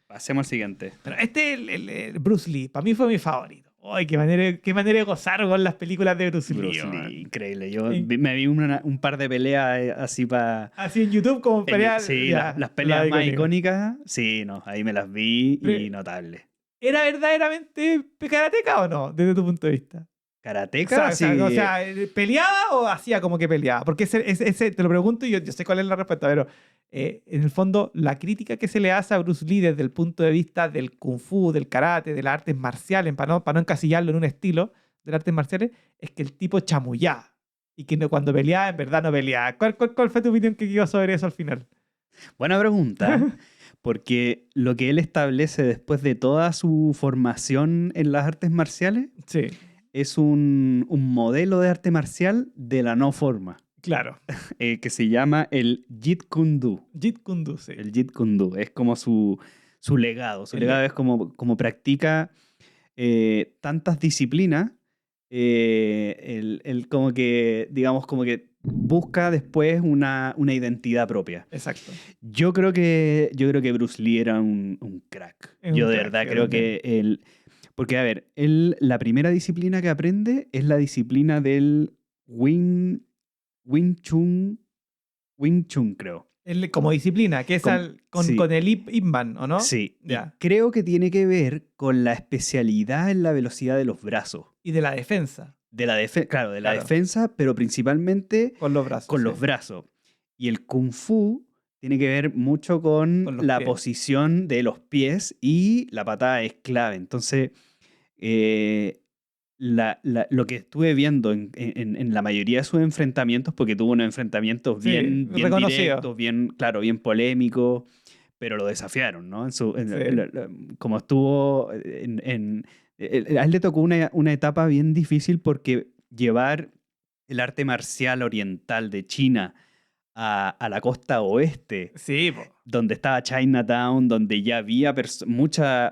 Pasemos al siguiente. Pero el Bruce Lee, para mí fue mi favorito. ¡Ay, qué manera de gozar con las películas de Bruce Lee! Bruce man. Lee, increíble. Yo Sí. me vi un par de peleas así para... Así en YouTube como peleas. Sí, ya, las peleas más icónica. icónicas. Sí, no, ahí me las vi y Pero- notable. ¿Era verdaderamente karateca o no, desde tu punto de vista? Karateka, sí. O sea, ¿peleaba o hacía como que peleaba? Porque ese te lo pregunto y yo sé cuál es la respuesta, pero en el fondo la crítica que se le hace a Bruce Lee desde el punto de vista del kung fu, del karate, de las artes marciales, para no encasillarlo en un estilo de las artes marciales, es que el tipo chamullaba y que cuando peleaba en verdad no peleaba. ¿Cuál fue tu opinión que iba sobre eso al final? Buena pregunta, porque lo que él establece después de toda su formación en las artes marciales Sí, es un modelo de arte marcial de la no forma, claro. que se llama el Jeet Kune Do. Jeet Kune Do, sí. El Jeet Kune Do es como su legado. Su El legado legado. es como practica tantas disciplinas, él como que, digamos, como que busca después una identidad propia. Exacto. Yo creo que Bruce Lee era un crack. Es un Yo de crack, verdad yo creo también. que él... Porque, a ver, la primera disciplina que aprende es la disciplina del Wing Chun, creo. Como disciplina, que es Sí. con el Ip Man, ¿o no? Sí, y Ya. creo que tiene que ver con la especialidad en la velocidad de los brazos. Y de la defensa, De la claro, de la Claro. defensa, pero principalmente con los brazos. con sí. los brazos. Y el Kung Fu tiene que ver mucho con Con los la pies. posición de los pies y la patada es clave. Entonces, lo que estuve viendo en la mayoría de sus enfrentamientos, porque tuvo unos enfrentamientos Sí, bien reconocido. directos, bien polémicos, pero lo desafiaron, ¿no? Sí. Como estuvo a él le tocó una etapa bien difícil porque llevar el arte marcial oriental de China a la costa oeste, Sí, po. donde estaba Chinatown, donde ya había mucha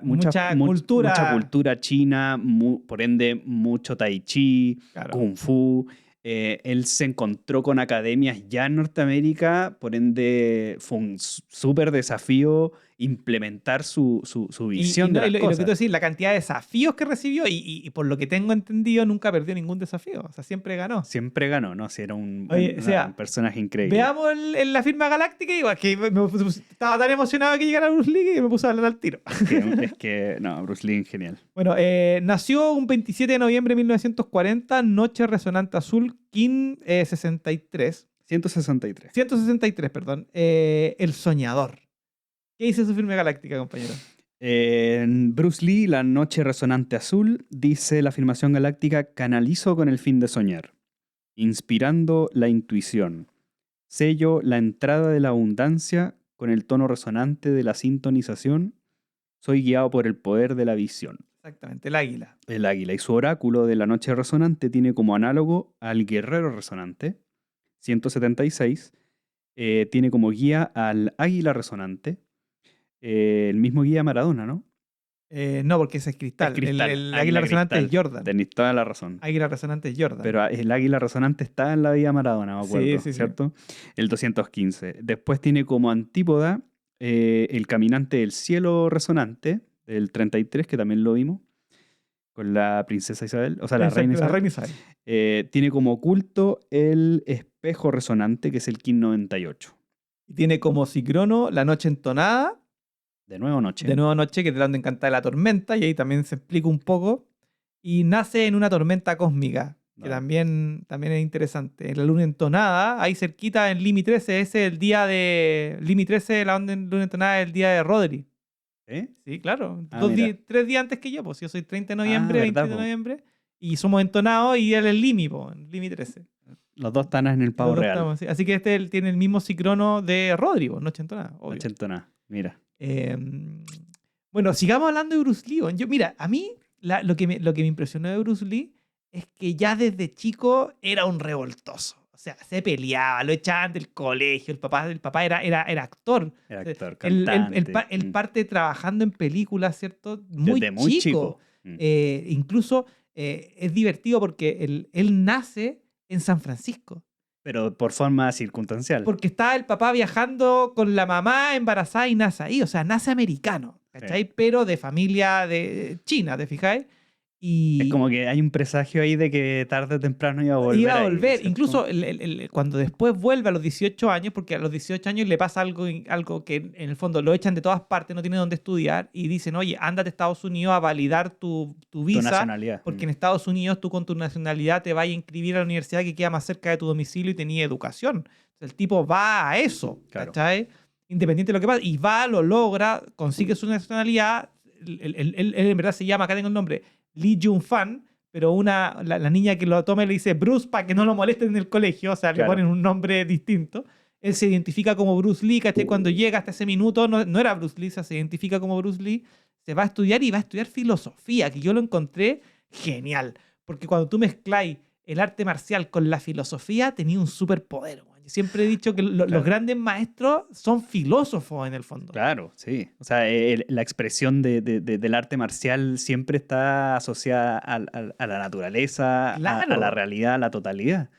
cultura china, por ende mucho tai chi, Claro. kung fu. Él se encontró con academias ya en Norteamérica, por ende fue un súper desafío implementar su visión de las lo que cosas. tú decís, la cantidad de desafíos que recibió y por lo que tengo entendido nunca perdió ningún desafío. O sea, siempre ganó. Siempre ganó, ¿no? Sí, era un Oye, o sea, personaje increíble. Veamos en la firma galáctica y igual que estaba tan emocionado que llegara Bruce Lee que me puse a hablar al tiro. Es que, no, Bruce Lee genial. Bueno, nació un 27 de noviembre de 1940, Noche Resonante Azul, Kin 63. 163. 163, perdón. El Soñador. ¿Qué dice su firma galáctica, compañero? Bruce Lee, La Noche Resonante Azul, dice la afirmación galáctica: canalizo con el fin de soñar, inspirando la intuición. Sello la entrada de la abundancia con el tono resonante de la sintonización. Soy guiado por el poder de la visión. Exactamente, el águila. El águila y su oráculo de la noche resonante tiene como análogo al guerrero resonante. 176. Tiene como guía al águila resonante. El mismo guía a Maradona, ¿no? No, porque ese es cristal. Es cristal, El águila resonante cristal. es Jordan. Tenés toda la razón. Águila resonante es Jordan. Pero el águila resonante está en la Vía Maradona, me acuerdo, Sí. ¿cierto? El 215. Después tiene como antípoda el caminante del cielo resonante, el 33, que también lo vimos, con la princesa Isabel, o sea, la Exacto, reina Isabel. la reina Isabel. Tiene como oculto el espejo resonante, que es el Kin 98. Y tiene como cicrono la noche entonada. De nuevo noche. De nuevo noche, que te dan de encantar la tormenta, y ahí también se explica un poco. Y nace en una tormenta cósmica, que también es interesante. La luna entonada, ahí cerquita en Limi 13, ese es el día de... Limi 13, la luna entonada es el día de Rodri. ¿Eh? Sí, claro. Ah, mira. 3 días antes que yo, pues yo soy 30 de noviembre, verdad, 20 de po. noviembre, y somos entonados y él es Limi, en Limi 13. Los dos están en el pavo Los dos real. estamos, sí. Así que este tiene el mismo cicrono de Rodri, noche entonada, obvio. Noche entonada, mira. Bueno, sigamos hablando de Bruce Lee. Mira, a mí lo que me impresionó de Bruce Lee es que ya desde chico era un revoltoso. O sea, se peleaba, lo echaban del colegio. El papá era actor. Era actor, Él cantante. parte trabajando en películas, ¿cierto? Muy Desde muy chico. Incluso es divertido porque él nace en San Francisco. Pero por forma circunstancial. Porque está el papá viajando con la mamá embarazada y nace ahí. O sea, nace americano. ¿cachai? Pero de familia de China, ¿te fijáis? Y Es como que hay un presagio ahí de que tarde o temprano iba a volver iba a ahí, volver. ¿cierto? Incluso cuando después vuelve a los 18 años, porque a los 18 años le pasa algo que en el fondo lo echan de todas partes, no tiene dónde estudiar, y dicen, oye, ándate a Estados Unidos a validar tu Tu visa, nacionalidad. porque en Estados Unidos tú con tu nacionalidad te vas a inscribir a la universidad que queda más cerca de tu domicilio y tenía educación. O sea, el tipo va a eso, Claro. ¿cachai? Independiente de lo que pasa, y va, lo logra, consigue su nacionalidad. Él en verdad se llama, acá tengo el nombre, Lee Jung-fan, pero la niña que lo toma le dice Bruce para que no lo molesten en el colegio, o sea, le Claro. ponen un nombre distinto. Él se identifica como Bruce Lee, ¿cachai? Cuando llega hasta ese minuto, no era Bruce Lee, o sea, se identifica como Bruce Lee, se va a estudiar y va a estudiar filosofía, que yo lo encontré genial, porque cuando tú mezcláis el arte marcial con la filosofía, tenía un superpoder. Yo siempre he dicho que los Claro. grandes maestros son filósofos en el fondo. Claro, sí. O sea, la expresión del arte marcial siempre está asociada a la naturaleza, a la Claro. realidad, a la totalidad.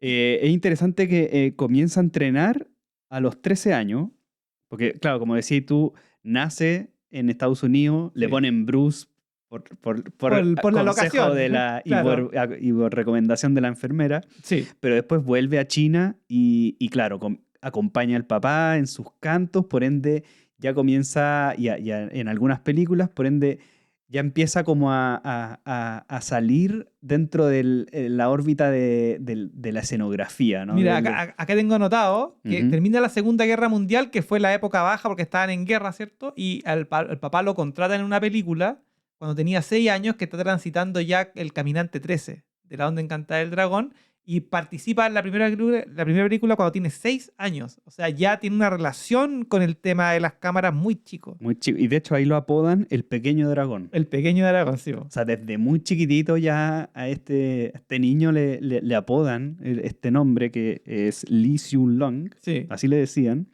Es interesante que comienza a entrenar a los 13 años, porque, claro, como decías tú, nace en Estados Unidos, le Sí. ponen Bruce por la consejo locación, de la, claro. y por recomendación de la enfermera, Sí. pero después vuelve a China y claro, acompaña al papá en sus cantos, por ende ya comienza, en algunas películas, por ende ya empieza como a salir dentro de la órbita de la escenografía, ¿no? Mira, acá tengo anotado que Ujú. termina la Segunda Guerra Mundial, que fue la época baja porque estaban en guerra, ¿cierto? Y al papá lo contratan en una película cuando tenía 6 años, que está transitando ya El Caminante 13, de la Onda Encantada del Dragón, y participa en la primera película cuando tiene 6 años. O sea, ya tiene una relación con el tema de las cámaras muy chico. Muy chico. Y de hecho ahí lo apodan el pequeño dragón. El pequeño dragón, sí. O sea, desde muy chiquitito ya a este niño le apodan este nombre que es Lee Hsien Loong, Sí. así le decían,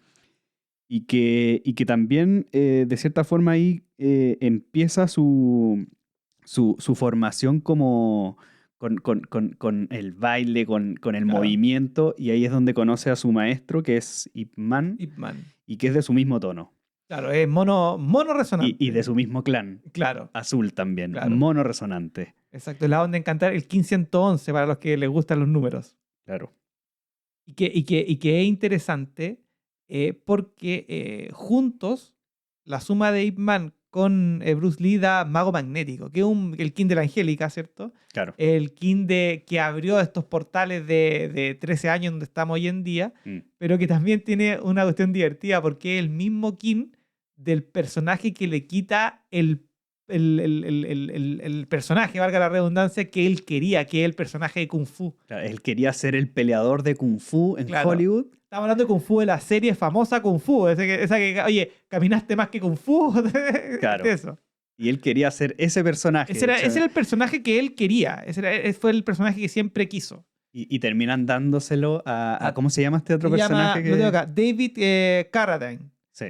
y que también de cierta forma ahí empieza su formación como con el baile, con el Claro. movimiento, y ahí es donde conoce a su maestro, que es Ip Man, Ip Man. y que es de su mismo tono, Claro, es mono resonante. y de su mismo clan, Claro. azul también, Claro. mono resonante, Exacto, la onda encantar el 1511 para los que les gustan los números. claro. Y que es interesante porque juntos la suma de Ip Man con Bruce Lee da Mago Magnético, que es el kin de la Angélica, ¿cierto? Claro. El kin que abrió estos portales de 13 años donde estamos hoy en día, pero que también tiene una cuestión divertida porque es el mismo kin del personaje que le quita el personaje, valga la redundancia, que él quería, que es el personaje de Kung Fu. Claro, él quería ser el peleador de Kung Fu en Claro. Hollywood. Estamos hablando de Kung Fu de la serie famosa Kung Fu. Esa que, oye, ¿caminaste más que Kung Fu? Claro. Eso. Y él quería ser ese personaje. Ese era el personaje que él quería. Fue el personaje que siempre quiso. Y terminan dándoselo a ¿cómo se llama este otro Se personaje? llama, lo tengo acá, David Carradine. Sí.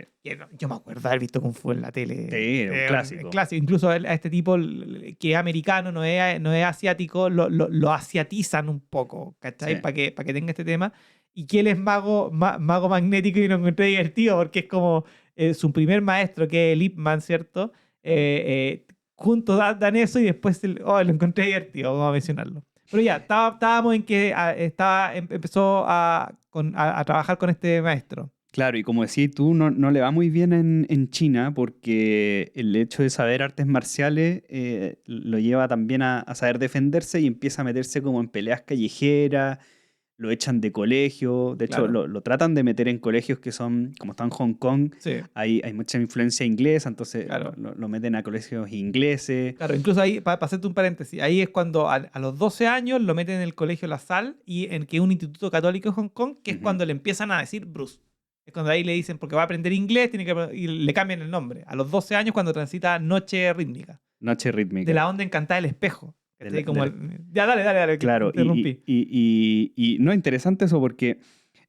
Yo me acuerdo de haber visto Kung Fu en la tele. Sí, un clásico. Clásico. Incluso a este tipo que es americano, no es asiático, lo asiatizan un poco, ¿cachai? Sí. Para que tenga este tema. Y que él es mago magnético y lo encontré divertido porque es como su primer maestro, que es el Ip Man, ¿cierto? Juntos dan eso y después lo encontré divertido, vamos a mencionarlo. Pero ya, estábamos en que empezó a trabajar con este maestro. Claro, y como decís tú, no le va muy bien en China porque el hecho de saber artes marciales lo lleva también a saber defenderse y empieza a meterse como en peleas callejeras, lo echan de colegio, de hecho Claro. lo tratan de meter en colegios que son, como está en Hong Kong, Sí. hay mucha influencia inglesa, entonces Claro. lo meten a colegios ingleses. Claro, incluso ahí, para hacerte un paréntesis, ahí es cuando a los 12 años lo meten en el colegio La Salle, y en que es un instituto católico en Hong Kong, que es Ujú. cuando le empiezan a decir Bruce. Es cuando ahí le dicen, porque va a aprender inglés, y le cambian el nombre. A los 12 años, cuando transita Noche Rítmica, Noche rítmica. de la onda encantada del espejo. De la- Como de ya, dale, que Claro, te interrumpí. y no, interesante eso porque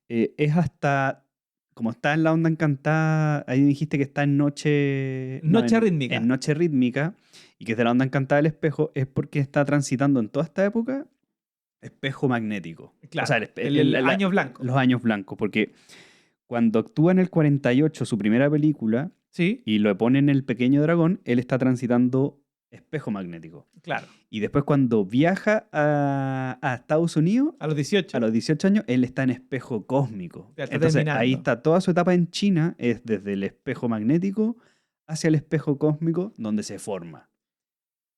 es hasta, como está en la onda encantada, ahí dijiste que está en noche... no, Noche Rítmica. En noche rítmica, y que es de la onda encantada del espejo, es porque está transitando en toda esta época espejo magnético. Claro, O sea, el año blanco. los años blancos, porque cuando actúa en el 48, su primera película, Sí, y lo pone en el pequeño dragón, él está transitando espejo magnético. claro. Y después cuando viaja a Estados Unidos, A los 18 a los 18 años, él está en espejo cósmico. ya está Entonces ahí terminando. está toda su etapa en China, es desde el espejo magnético hacia el espejo cósmico, donde se forma.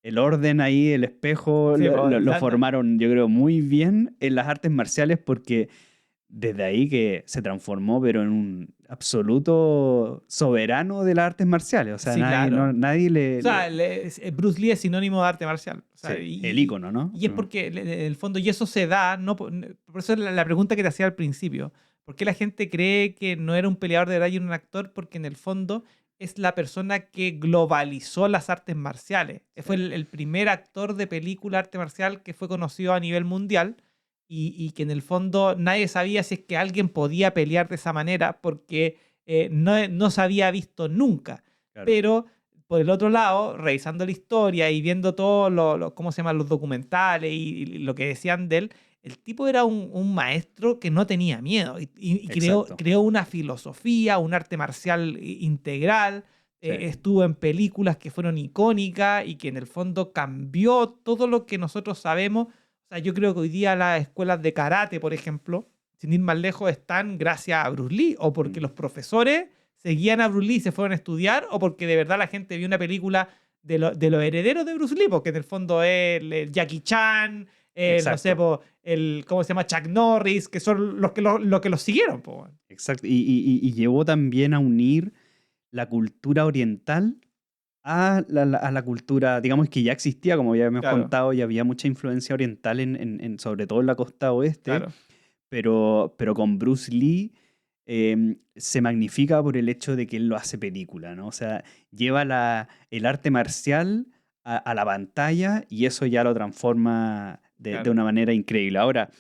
El orden ahí, el espejo, Sí, lo formaron, yo creo, muy bien en las artes marciales porque desde ahí que se transformó, pero en un absoluto soberano de las artes marciales. O sea, sí, nadie, claro. nadie O sea, Bruce Lee es sinónimo de arte marcial. O sea, sí, el ícono, ¿no? y es porque, en el fondo, y eso se da, no, por eso la pregunta que te hacía al principio, ¿por qué la gente cree que no era un peleador de verdad y era un actor? Porque en el fondo es la persona que globalizó las artes marciales. Fue el primer actor de película arte marcial que fue conocido a nivel mundial y que en el fondo nadie sabía si es que alguien podía pelear de esa manera porque no se había visto nunca. Claro. Pero por el otro lado, revisando la historia y viendo todo ¿cómo se llaman? Los documentales y lo que decían de él, el tipo era un maestro que no tenía miedo y Exacto. creó una filosofía, un arte marcial integral. Sí. Estuvo en películas que fueron icónicas y que en el fondo cambió todo lo que nosotros sabemos. O sea, yo creo que hoy día las escuelas de karate, por ejemplo, sin ir más lejos, están gracias a Bruce Lee o porque los profesores seguían a Bruce Lee y se fueron a estudiar o porque de verdad la gente vio una película de los herederos de Bruce Lee, porque en el fondo es el Jackie Chan, no sé, Exacto. ¿cómo se llama? Chuck Norris, que son los que los siguieron. Po. Exacto. Y llevó también a unir la cultura oriental a la cultura, digamos que ya existía, como ya hemos Claro, contado, y había mucha influencia oriental sobre todo en la costa oeste, claro. pero con Bruce Lee se magnifica por el hecho de que él lo hace película, ¿no? O sea, lleva el arte marcial a la pantalla y eso ya lo transforma de Claro. una manera increíble. Ahora,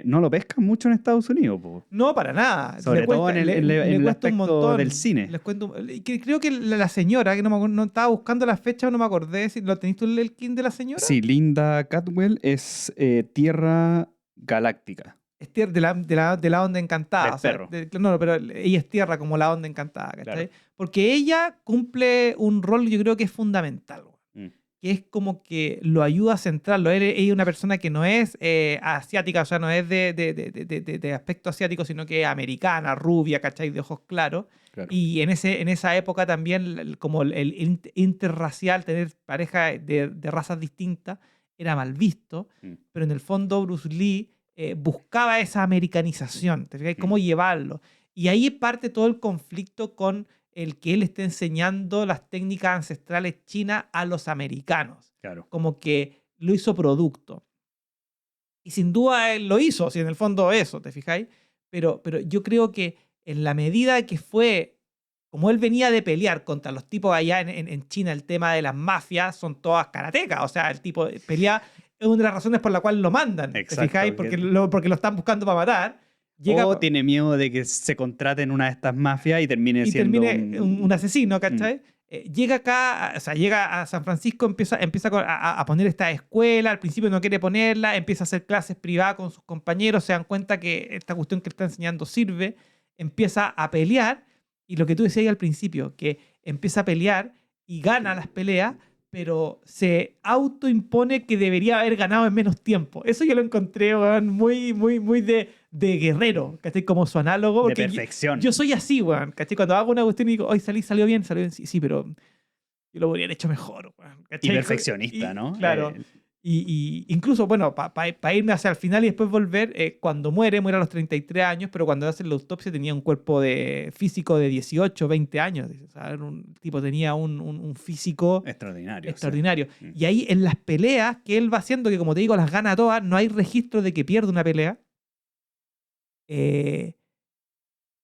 no lo pescan mucho en Estados Unidos, po. No, para nada. Sobre todo en Le el cuesta un aspecto del montón. cine. Les cuento, creo que la señora, que no estaba buscando la fecha, no me acordé. Si ¿lo tenías tú el kin de la señora? Sí, Linda Catwell es Tierra Galáctica. Es tierra de la onda encantada. Del O sea, perro. no, pero ella es tierra como la onda encantada, ¿cachai? Claro. Porque ella cumple un rol, yo creo que es fundamental, weón, Mm, que es como que lo ayuda a centrarlo. Ella es una persona que no es asiática, o sea, no es de aspecto asiático, sino que es americana, rubia, ¿cachai? De ojos claros. claro. Y en esa época también, como el interracial, tener pareja de razas distintas, era mal visto. Mm, Pero en el fondo Bruce Lee buscaba esa americanización, ¿te fijas? mm, ¿Cómo llevarlo? Y ahí parte todo el conflicto con el que él está enseñando las técnicas ancestrales chinas a los americanos. claro. Como que lo hizo producto. Y sin duda él lo hizo, si en el fondo eso, ¿te fijáis? Pero yo creo que en la medida que fue, como él venía de pelear contra los tipos allá en China, el tema de las mafias son todas karatecas, o sea, el tipo pelea, es una de las razones por la cual lo mandan, ¿te Exacto. fijáis? Porque lo están buscando para matar. Llega O tiene miedo de que se contrate en una de estas mafias y termine y siendo termine un asesino, Mm, ¿cachai? Llega acá, o sea, llega a San Francisco, empieza a poner esta escuela, al principio no quiere ponerla, empieza a hacer clases privadas con sus compañeros, se dan cuenta que esta cuestión que está enseñando sirve, empieza a pelear, y lo que tú decías al principio, que empieza a pelear y gana las peleas, pero se autoimpone que debería haber ganado en menos tiempo. Eso yo lo encontré, weón, muy de guerrero, ¿cachai? Como su análogo. de Porque perfección. yo soy así, weón, ¿cachai? Cuando hago una cuestión y digo, hoy salió bien, sí, pero yo lo habría hecho mejor, weón, Y ¿cachai? perfeccionista, ¿no? Claro. Y incluso, bueno, para irme hacia el final y después volver, cuando muere a los 33 años, pero cuando hacen la autopsia tenía un cuerpo físico de 18, 20 años. O sea, el tipo tenía un físico Extraordinario. extraordinario. Sí. Mm, Y ahí en las peleas que él va haciendo, que como te digo, las gana todas, no hay registro de que pierde una pelea. Eh,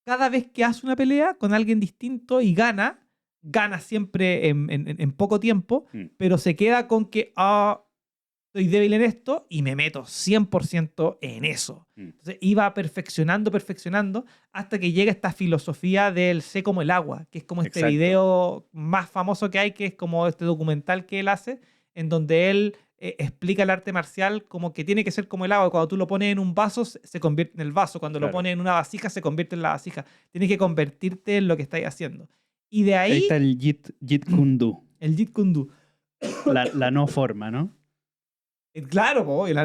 Cada vez que hace una pelea con alguien distinto y gana siempre en poco tiempo, mm, pero se queda con que, soy débil en esto y me meto 100% en eso. mm. Entonces iba perfeccionando hasta que llega esta filosofía del sé como el agua, que es como este Exacto. video más famoso que hay, que es como este documental que él hace, en donde él explica el arte marcial como que tiene que ser como el agua. Cuando tú lo pones en un vaso, se convierte en el vaso. Cuando lo Claro. pones en una vasija, se convierte en la vasija. Tienes que convertirte en lo que estáis haciendo. Y de Ahí ahí, está el Jeet Kune Do, el Jeet Kune Do. la no forma, ¿no? Claro, po, el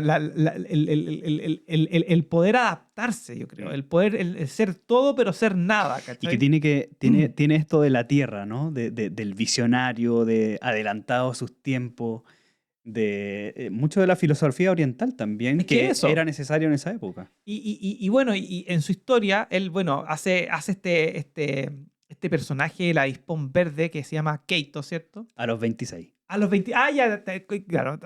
poder adaptarse, yo creo. El poder, el ser todo, pero ser nada, Y que ¿cachai? tiene esto de la tierra, ¿no? Del visionario, de adelantado a sus tiempos, de mucho de la filosofía oriental también, Es que que eso. era necesario en esa época. Y bueno, y en su historia, él, bueno, hace este personaje, el avispón verde, que se llama Keito, ¿cierto? A los 26. A los 20. Ah, ya, claro.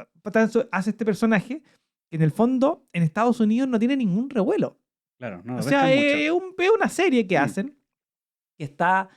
Hace este personaje que en el fondo en Estados Unidos no tiene ningún revuelo. Claro, no O lo pescan sea, mucho. es una serie que Mm, hacen que está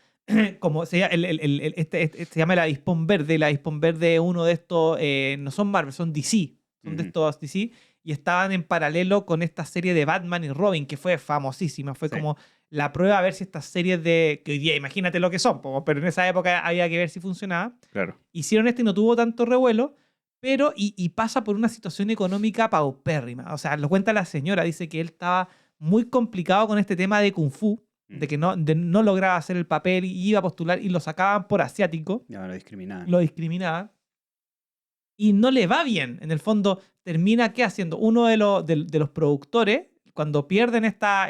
como se llama, se llama el avispón verde. El avispón verde es uno de estos, no son Marvel, son DC. Son de ujú, estos DC. Y estaban en paralelo con esta serie de Batman y Robin, que fue famosísima. Fue sí, como la prueba a ver si estas series de. Que hoy día, imagínate lo que son, pero en esa época había que ver si funcionaba. claro. Hicieron y no tuvo tanto revuelo, pero y pasa por una situación económica paupérrima. O sea, lo cuenta la señora, dice que él estaba muy complicado con este tema de Kung Fu, Mm, de no lograba hacer el papel y iba a postular y lo sacaban por asiático, ya lo discriminaban. lo discriminaban y no le va bien. En el fondo, termina ¿qué haciendo? Uno de los productores, cuando pierden esta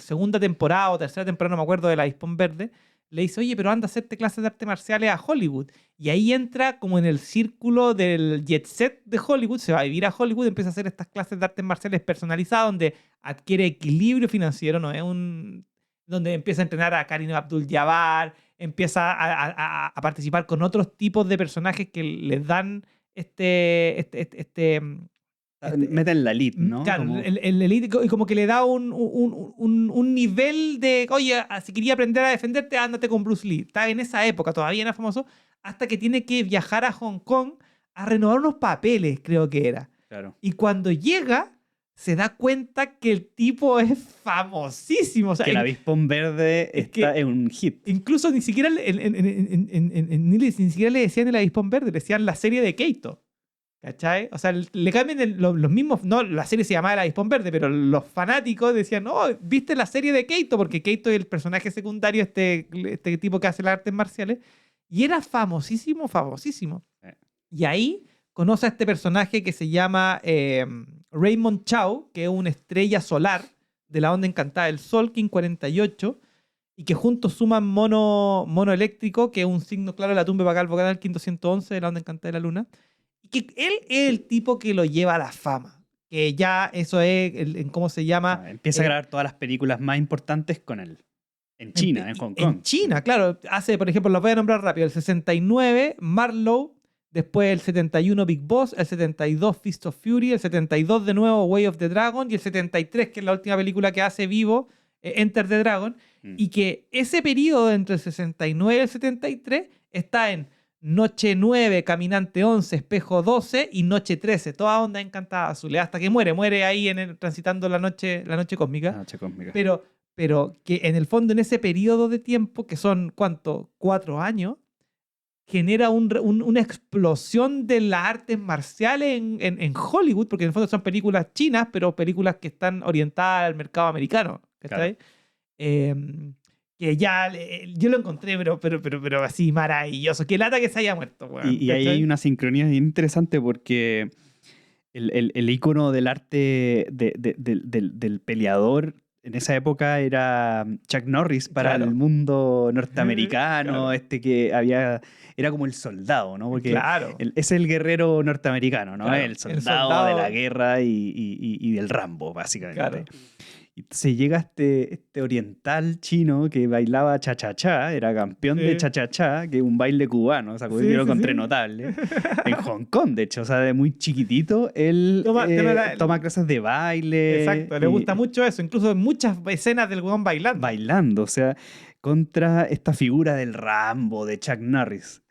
segunda temporada o tercera temporada, no me acuerdo, de la Dispón Verde, le dice, oye, pero anda a hacerte clases de artes marciales a Hollywood. Y ahí entra como en el círculo del jet set de Hollywood, se va a vivir a Hollywood, empieza a hacer estas clases de artes marciales personalizadas donde adquiere equilibrio financiero, ¿no? Es un... donde empieza a entrenar a Karim Abdul-Jabbar, empieza a participar con otros tipos de personajes que les dan este, este, este, este, mm, Meten la lead, ¿no? claro, Como, el elite y como que le da un nivel de, oye, si quería aprender a defenderte, ándate con Bruce Lee. Está en esa época, todavía no es famoso, hasta que tiene que viajar a Hong Kong a renovar unos papeles, creo que era. claro. Y cuando llega, se da cuenta que el tipo es famosísimo. O sea, Que el avispón verde es está que en un hit. incluso ni siquiera, ni siquiera le decían el avispón verde, le decían la serie de Keito. ¿Cachai? O sea, le cambian los mismos. No, la serie se llamaba El Avispón Verde, pero los fanáticos decían, oh, ¿viste la serie de Keito? Porque Keito es el personaje secundario, este tipo que hace las artes marciales. Y era famosísimo, famosísimo. Eh, Y ahí conoce a este personaje que se llama Raymond Chow, que es una estrella solar de la onda encantada del Sol, King 48, y que juntos suman mono eléctrico, que es un signo claro de la tumba pagal vocal King 211 de la onda encantada de la luna. Y que él es el tipo que lo lleva a la fama. Que ya eso es, ¿cómo se llama? empieza a Eh, grabar todas las películas más importantes con él. En China, en Hong Kong. En China, claro. Hace, por ejemplo, los voy a nombrar rápido. El 69, Marlowe. Después el 71, Big Boss. El 72, Fist of Fury. El 72, de nuevo, Way of the Dragon. Y el 73, que es la última película que hace vivo, Enter the Dragon. Mm, Y que ese periodo entre el 69 y el 73 está en Noche 9, Caminante 11, Espejo 12 y Noche 13. Toda onda encantada azul. Hasta que muere ahí transitando la noche cósmica. noche cósmica. Pero que en el fondo, en ese periodo de tiempo, que son, ¿cuánto? 4 años, genera una explosión de las artes marciales en Hollywood, porque en el fondo son películas chinas, pero películas que están orientadas al mercado americano. ¿Cachai? Que ya yo lo encontré, pero así maravilloso. Qué lata que se haya muerto, weón. Y ahí hay una sincronía bien interesante porque el icono del arte del peleador en esa época era Chuck Norris para Claro. el mundo norteamericano, Claro. era como el soldado, ¿no? Porque Claro. es el guerrero norteamericano, ¿no? Claro, El el soldado soldado. de la guerra y del Rambo, básicamente. Claro. Y se llega este oriental chino que bailaba cha-cha-cha, era campeón Sí. de cha-cha-cha, que es un baile cubano, o sea, que Sí, yo lo sí, encontré sí. notable. En Hong Kong, de hecho, o sea, de muy chiquitito, él toma clases de baile. Exacto, le gusta mucho eso. Incluso en muchas escenas del weón bailando. Bailando, o sea, contra esta figura del Rambo, de Chuck Norris.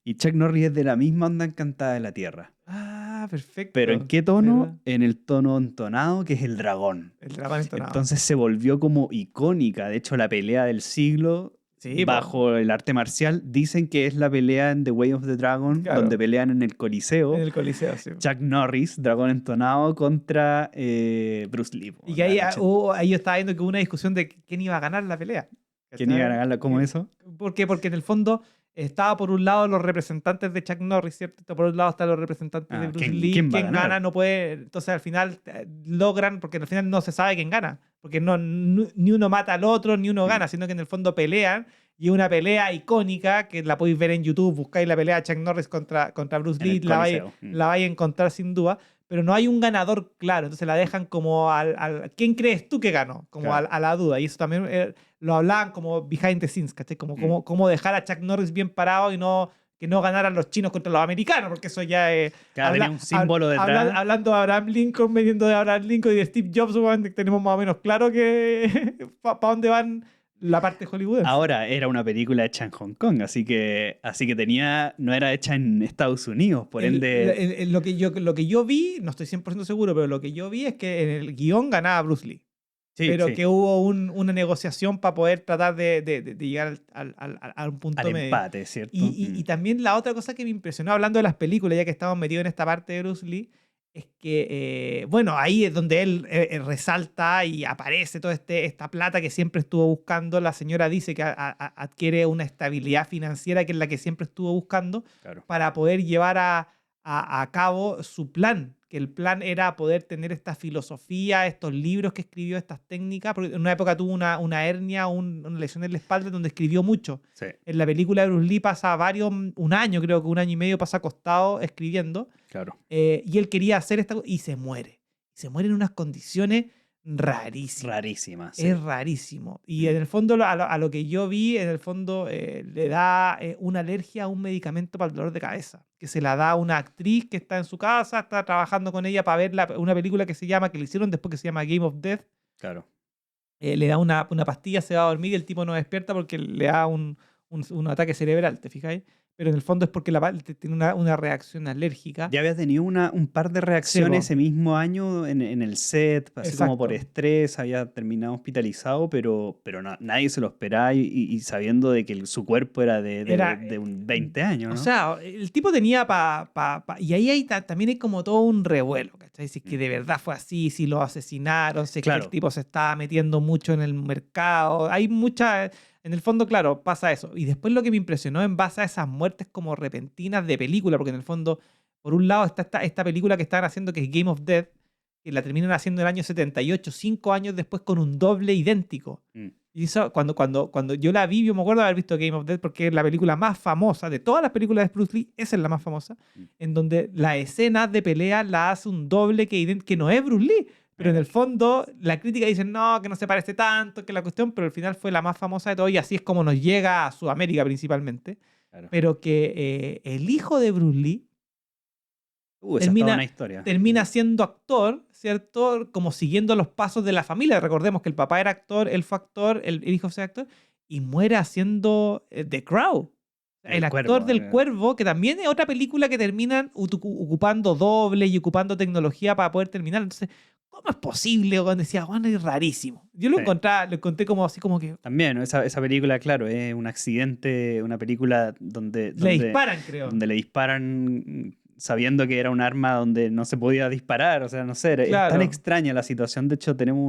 Y Chuck Norris es de la misma onda encantada de la Tierra. Ah, perfecto. Pero ¿en qué tono? ¿Verdad? En el tono entonado, que es el dragón. El dragón entonado. Entonces se volvió como icónica. De hecho, la pelea del siglo Sí, bajo el arte marcial dicen que es la pelea en The Way of the Dragon, Claro. donde pelean en el Coliseo. en el Coliseo, sí. Chuck Norris, dragón entonado, contra Bruce Lee. Y que ahí, La noche- ahí yo estaba viendo que hubo una discusión de quién iba a ganar la pelea. ¿Quién iba a ganarla? ¿Cómo eso? ¿Por qué? Porque en el fondo estaba por un lado los representantes de Chuck Norris, ¿cierto? Por otro lado están los representantes de Bruce Lee. ¿Quién va a Quien ganar? gana no puede. Entonces al final logran, porque al final no se sabe quién gana. Porque ni uno mata al otro, ni uno gana, sino que en el fondo pelean. Y es una pelea icónica que la podéis ver en YouTube. Buscáis la pelea de Chuck Norris contra Bruce En Lee, el Coliseo. la vais a encontrar sin duda. Pero no hay un ganador claro. Entonces la dejan como ¿quién crees tú que ganó? Como Claro. a la duda. Y eso también lo hablaban como behind the scenes, ¿cachai? Como dejar a Chuck Norris bien parado y que no ganaran los chinos contra los americanos, porque eso ya es... Claro, tenía un símbolo detrás. Hablando de Abraham Lincoln, veniendo de Abraham Lincoln y de Steve Jobs, tenemos más o menos claro que para dónde van la parte hollywoodense. Ahora era una película hecha en Hong Kong, así que no era hecha en Estados Unidos, por ende... Lo que yo vi, no estoy 100% seguro, pero lo que yo vi es que en el guión ganaba Bruce Lee. Sí, pero sí. que hubo una negociación para poder tratar de llegar a un punto Al medio. empate, ¿cierto? Y también la otra cosa que me impresionó, hablando de las películas, ya que estamos metidos en esta parte de Bruce Lee, es que, bueno, ahí es donde él resalta y aparece toda esta plata que siempre estuvo buscando. La señora dice que adquiere una estabilidad financiera que es la que siempre estuvo buscando Claro. para poder llevar a cabo su plan, que el plan era poder tener esta filosofía, estos libros que escribió, estas técnicas, porque en una época tuvo una hernia, una lesión en la espalda donde escribió mucho. Sí. En la película de Bruce Lee pasa un año, creo que 1 año y medio pasa acostado escribiendo, Claro. y él quería hacer esta y se muere. Se muere en unas condiciones rarísimas. Rarísima. Sí. Es rarísimo. Y en el fondo, a lo que yo vi, en el fondo le da una alergia a un medicamento para el dolor de cabeza, que se la da una actriz que está en su casa, está trabajando con ella para ver una película que le hicieron después, que se llama Game of Death. Claro. Le da una pastilla, se va a dormir y el tipo no despierta porque le da un ataque cerebral, ¿te fijáis? Pero en el fondo es porque tiene una reacción alérgica. Ya había tenido un par de reacciones Sí, ese mismo año en el set, así como por Exacto. estrés, había terminado hospitalizado, pero nadie se lo esperaba y sabiendo de que su cuerpo era de un 20 años, ¿no? O sea, el tipo tenía y ahí también hay como todo un revuelo, ¿cachai? Si es que de verdad fue así, si lo asesinaron, si es que Claro. el tipo se estaba metiendo mucho en el mercado. Hay mucha... En el fondo, claro, pasa eso. Y después lo que me impresionó en base a esas muertes como repentinas de película, porque en el fondo, por un lado está esta película que estaban haciendo, que es Game of Death, que la terminan haciendo en el año 78, 5 años después, con un doble idéntico. Y eso, cuando yo la vi, yo me acuerdo de haber visto Game of Death porque es la película más famosa de todas las películas de Bruce Lee, esa es la más famosa, en donde la escena de pelea la hace un doble que no es Bruce Lee. Pero en el fondo, la crítica dice no, que no se parece tanto, que la cuestión, pero al final fue la más famosa de todo y así es como nos llega a Sudamérica principalmente. Claro. Pero que el hijo de Bruce Lee Esa es toda una historia. termina siendo actor, ¿cierto? Como siguiendo los pasos de la familia. Recordemos que el papá era actor, él fue actor, el hijo fue actor, y muere haciendo The Crow. El actor Cuervo, del Cuervo, que también es otra película que terminan ocupando doble y ocupando tecnología para poder terminar. Entonces, ¿cómo es posible? Cuando decía, bueno, es rarísimo. Yo lo encontré como así como que... También, esa película, claro, es un accidente, una película donde Le disparan, creo. donde le disparan sabiendo que era un arma donde no se podía disparar, o sea, no sé, Claro. es tan extraña la situación. De hecho, tenemos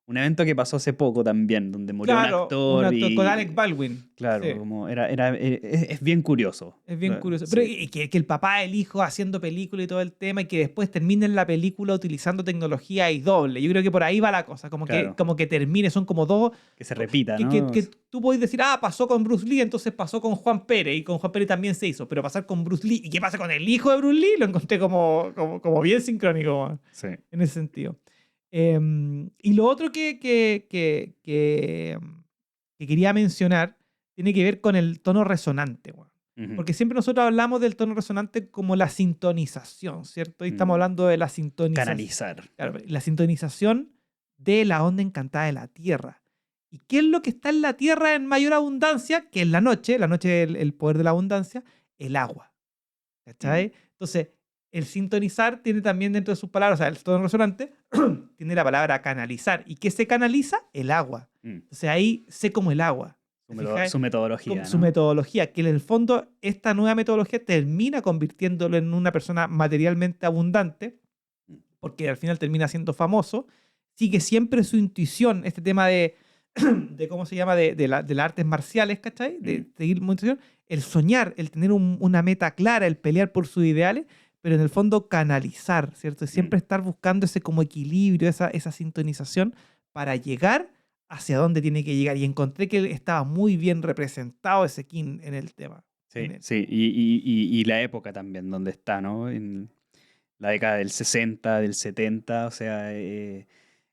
un evento que pasó hace poco también, donde murió un actor con Alec Baldwin. Claro, Sí. como es bien curioso. Es bien curioso. Sí. Pero que el papá, el hijo haciendo película y todo el tema y que después terminen la película utilizando tecnología y doble. Yo creo que por ahí va la cosa. Claro. Como que termine, son como dos... Que se repita, que, ¿no? que tú podés decir, pasó con Bruce Lee, entonces pasó con Juan Pérez y con Juan Pérez también se hizo. Pero pasar con Bruce Lee y qué pasa con el hijo de Bruce Lee, lo encontré como bien sincrónico Sí. en ese sentido. Y lo otro que quería mencionar tiene que ver con el tono resonante, weón. Ujú. Porque siempre nosotros hablamos del tono resonante como la sintonización, ¿cierto? Y estamos hablando de la sintonización. Canalizar. Claro, la sintonización de la onda encantada de la Tierra. ¿Y qué es lo que está en la Tierra en mayor abundancia? Que es la noche el poder de la abundancia, el agua. ¿Cachai? Entonces, el sintonizar tiene también dentro de sus palabras, o sea, el tono resonante, tiene la palabra canalizar. ¿Y qué se canaliza? El agua. Entonces ahí sé como el agua. Su metodología. ¿no? Su metodología, que en el fondo esta nueva metodología termina convirtiéndolo en una persona materialmente abundante, porque al final termina siendo famoso, sigue siempre su intuición, este tema de de ¿cómo se llama? De las artes marciales, ¿cachai? De seguir motivación, el soñar, el tener una meta clara, el pelear por sus ideales, pero en el fondo canalizar, ¿cierto? Siempre estar buscando ese como equilibrio, esa sintonización para llegar hacia dónde tiene que llegar. Y encontré que estaba muy bien representado ese King en el tema. Sí, sí. Y la época también, donde está, ¿no? En la década del 60, del 70, o sea,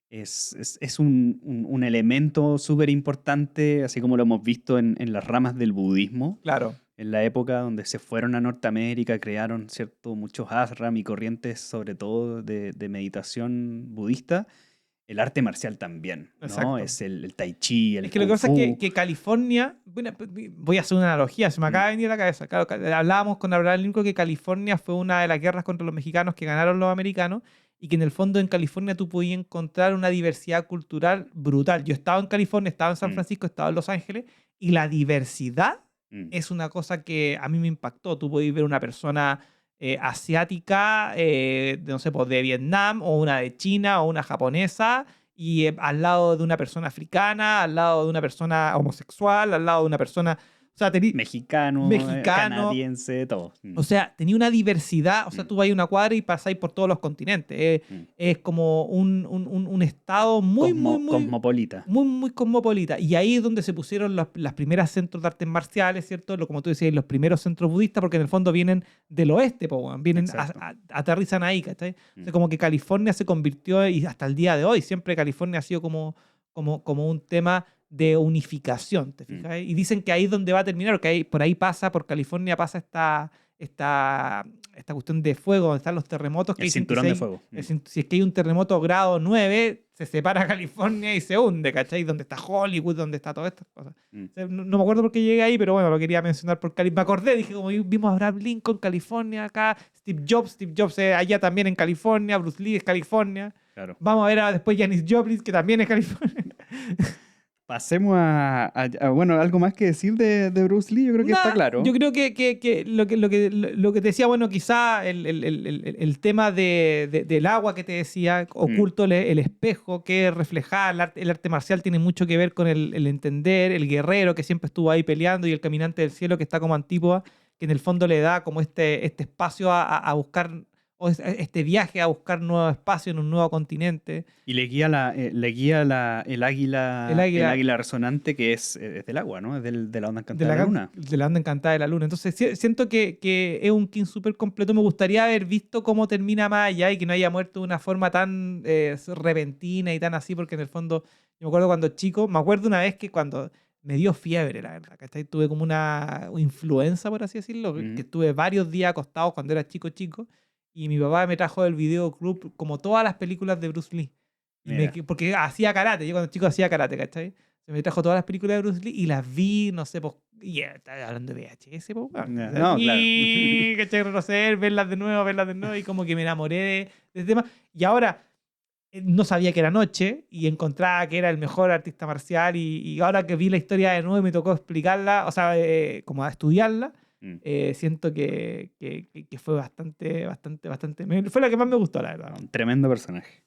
es un elemento súper importante, así como lo hemos visto en las ramas del budismo, Claro, en la época donde se fueron a Norteamérica, crearon, ¿cierto?, muchos ashram y corrientes, sobre todo de meditación budista. El arte marcial también, ¿no? exacto. Es el tai chi, Es el que lo que kung pasa es fu. que California, bueno, voy a hacer una analogía, se me acaba de venir a la cabeza. Claro, hablábamos con Abraham Lincoln que California fue una de las guerras contra los mexicanos que ganaron los americanos y que en el fondo en California tú podías encontrar una diversidad cultural brutal. Yo estaba en California, estaba en San Mm, Francisco, estaba en Los Ángeles y la diversidad mm. es una cosa que a mí me impactó. Tú podías ver una persona asiática, no sé, pues de Vietnam o una de China o una japonesa y al lado de una persona africana, al lado de una persona homosexual, al lado de una persona, o sea, Mexicano, mexicano, canadiense, todo. o sea, tenía una diversidad, o sea, Mm, tú vas a una cuadra y pasáis por todos los continentes. mm. Es como un estado muy, muy, muy, Cosmopolita. muy, muy cosmopolita. Y ahí es donde se pusieron las primeras centros de artes marciales, ¿cierto? Como tú decías, los primeros centros budistas, porque en el fondo vienen del oeste, po, weón. Vienen, Exacto. aterrizan ahí, ¿cachai? O sea, Mm, como que California se convirtió, y hasta el día de hoy, siempre California ha sido como un tema de unificación, ¿te mm. fijas? Y dicen que ahí es donde va a terminar, porque por ahí pasa, por California pasa esta cuestión de fuego, donde están los terremotos, que El dicen que cinturón de fuego. si es que hay un terremoto grado 9 se separa California y se hunde, ¿cachai? Donde está Hollywood, donde está todas estas cosas. Mm. O sea, no me acuerdo por qué llegué ahí, pero bueno, lo quería mencionar por Cali. Me acordé, dije, como vimos a Abraham Lincoln, California, acá, Steve Jobs allá también en California, Bruce Lee es California. Claro. Vamos a ver después Janis Joplin, que también es California. Pasemos bueno, algo más que decir de Bruce Lee, yo creo que está Nah, claro. yo creo que lo que te decía, bueno, quizá el tema del agua que te decía, oculto el espejo, que reflejar, el arte marcial tiene mucho que ver con el entender, el guerrero que siempre estuvo ahí peleando y el caminante del cielo que está como Antípoda, que en el fondo le da como este espacio a buscar, o este viaje a buscar nuevo espacio en un nuevo continente. Y le guía el El águila. águila resonante que es del agua, ¿no? Es de la onda De encantada de la luna. de la onda encantada de la luna. Entonces, siento que es un King súper completo. Me gustaría haber visto cómo termina más allá y que no haya muerto de una forma tan repentina y tan así, porque en el fondo, yo me acuerdo cuando chico, me acuerdo una vez que cuando me dio fiebre, la verdad, ¿cachai? Tuve como una influenza, por así decirlo, que estuve varios días acostado cuando era chico, y mi papá me trajo del videoclub como todas las películas de Bruce Lee. Mira. Porque hacía karate, yo cuando chico hacía karate, ¿cachai? Se me trajo todas las películas de Bruce Lee y las vi, no sé, pues, estaba hablando de VHS, pues, weón. No, claro. ¿Cachai? Retroceder, verlas de nuevo, y como que me enamoré de ese tema. Y ahora no sabía que era noche y encontraba que era el mejor artista marcial y ahora que vi la historia de nuevo y me tocó explicarla, o sea, como a estudiarla, siento que fue bastante, fue la que más me gustó, la verdad. Un tremendo personaje.